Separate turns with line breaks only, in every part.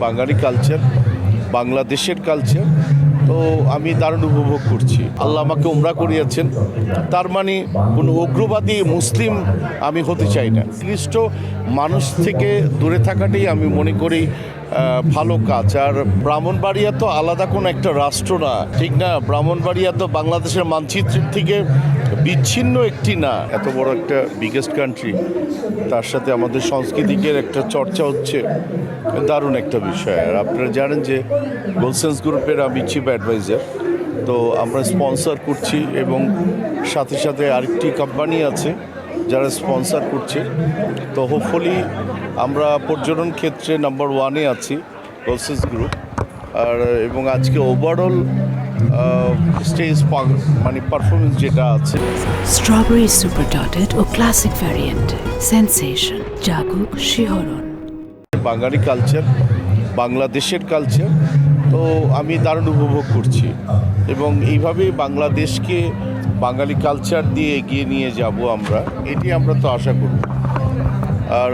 বাঙালি culture, বাংলাদেশের culture. তো আমি দারুণ উপভোগ করছি। আল্লাহ আমাকে উমরা করিয়েছেন, তার মানে কোনো উগ্রবাদী মুসলিম আমি হতে চাই না। নির্দিষ্ট মানুষ থেকে দূরে থাকাটাই আমি মনে করি ভালো কাজ। আর ব্রাহ্মণবাড়িয়া তো আলাদা কোনো একটা রাষ্ট্র না, ঠিক না? ব্রাহ্মণবাড়িয়া তো বাংলাদেশের মানচিত্র থেকে বিচ্ছিন্ন একটি না। এত বড় একটা বিগেস্ট কান্ট্রি, তার সাথে আমাদের সংস্কৃতিকের একটা চর্চা হচ্ছে, দারুণ একটা বিষয়। আর আপনারা জানেন যে গোলসেন্স গ্রুপের আমি চিফ অ্যাডভাইজার, তো আমরা স্পন্সর করছি এবং সাথে সাথে আরেকটি কোম্পানি আছে যারা স্পন্সর করছে। তো হোপফুলি আমরা পর্যটন ক্ষেত্রে নাম্বার 1-এ আছি, গোলসেন্স গ্রুপ। আর এবং আজকে ওভারঅল স্টেজ মানে পারফরমেন্স যেটা আছে,
স্ট্রবেরি সুপার ডটেড ও ক্লাসিক ভ্যারিয়েন্ট সেন্সেশন জাগুক শিহরণ।
বাঙালি কালচার, বাংলাদেশের কালচার। তো আমি দারুণ উপভোগ করছি এবং এইভাবেই বাংলাদেশকে বাঙালি কালচার দিয়ে এগিয়ে নিয়ে যাব আমরা, এটি আমরা তো আশা করব। আর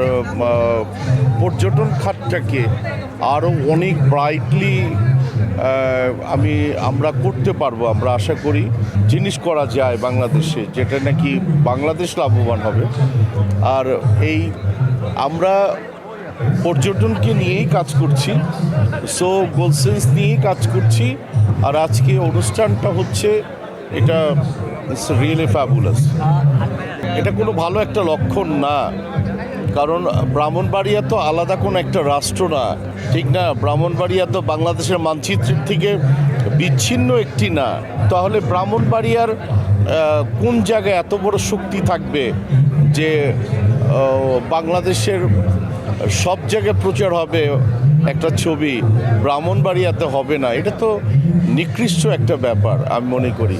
পর্যটন খাতটাকে আরও অনেক ব্রাইটলি আমরা করতে পারবো। আমরা আশা করি জিনিস করা যায় বাংলাদেশে, যেটা নাকি বাংলাদেশ লাভবান হবে। আর এই আমরা পর্যটনকে নিয়েই কাজ করছি, সো গোলসেন্স নিয়েই কাজ করছি। আর আজকে অনুষ্ঠানটা হচ্ছে, এটা ইটস রিয়েলি ফ্যাবুলাস। এটা কোনো ভালো একটা লক্ষণ না, কারণ ব্রাহ্মণবাড়িয়া তো আলাদা কোনো একটা রাষ্ট্র না, ঠিক না? ব্রাহ্মণবাড়িয়া তো বাংলাদেশের মানচিত্র থেকে বিচ্ছিন্ন একটি না। তাহলে ব্রাহ্মণবাড়িয়ার কোন জায়গায় এত বড় শক্তি থাকবে যে বাংলাদেশের সব জায়গায় প্রচার হবে একটা ছবি, ব্রাহ্মণবাড়িয়াতে হবে না? এটা তো নিকৃষ্ট একটা ব্যাপার। আমি মনে করি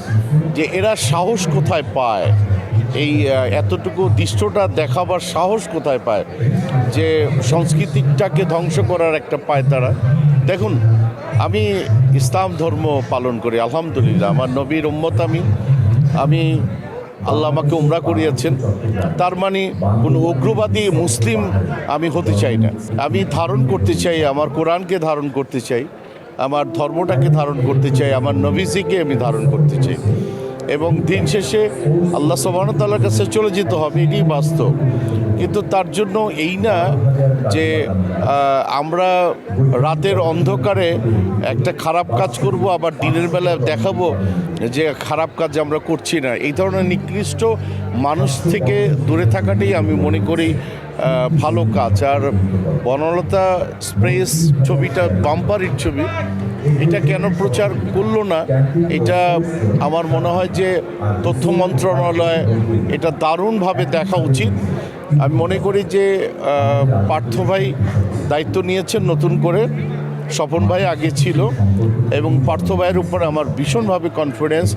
যে এরা সাহস কোথায় পায়, এই এতটুকু দৃশ্যটা দেখাবার সাহস কোথায় পায়, যে সংস্কৃতিটাকে ধ্বংস করার একটা পায় তারা। দেখুন, আমি ইসলাম ধর্ম পালন করি, আলহামদুলিল্লাহ, আমার নবীর উম্মত আমি আল্লাহ আমাকে উমরা করিয়েছেন, তার মানে কোনো উগ্রবাদী মুসলিম আমি হতে চাই না। আমি ধারণ করতে চাই, আমার কোরআনকে ধারণ করতে চাই, আমার ধর্মটাকে ধারণ করতে চাই, আমার নবীজিকে আমি ধারণ করতে চাই। এবং দিন শেষে আল্লাহ সুবহানাহু ওয়া তাআলার কাছে চলে যেতে হবে, এটি বাস্তব। কিন্তু তার জন্য এই না যে আমরা রাতের অন্ধকারে একটা খারাপ কাজ করব, আবার দিনের বেলা দেখাবো যে খারাপ কাজ আমরা করছি না। এই ধরনের নিকৃষ্ট মানুষ থেকে দূরে থাকাটাই আমি মনে করি ভালো কাজ। আর বনলতা এক্সপ্রেস ছবিটা বাম্পারের ছবি, এটা কেন প্রচার করলো না? এটা আমার মনে হয় যে তথ্য মন্ত্রণালয় এটা দারুণভাবে দেখা উচিত। আমি মনে করি যে পার্থ ভাই দায়িত্ব নিয়েছেন নতুন করে, স্বপন ভাই আগে ছিল, এবং পার্থ ভাইয়ের উপর আমার ভীষণভাবে কনফিডেন্স।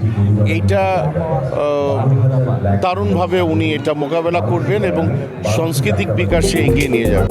এইটা দারুণভাবে উনি এটা মোকাবেলা করবেন এবং সাংস্কৃতিক বিকাশে এগিয়ে নিয়ে যাবেন।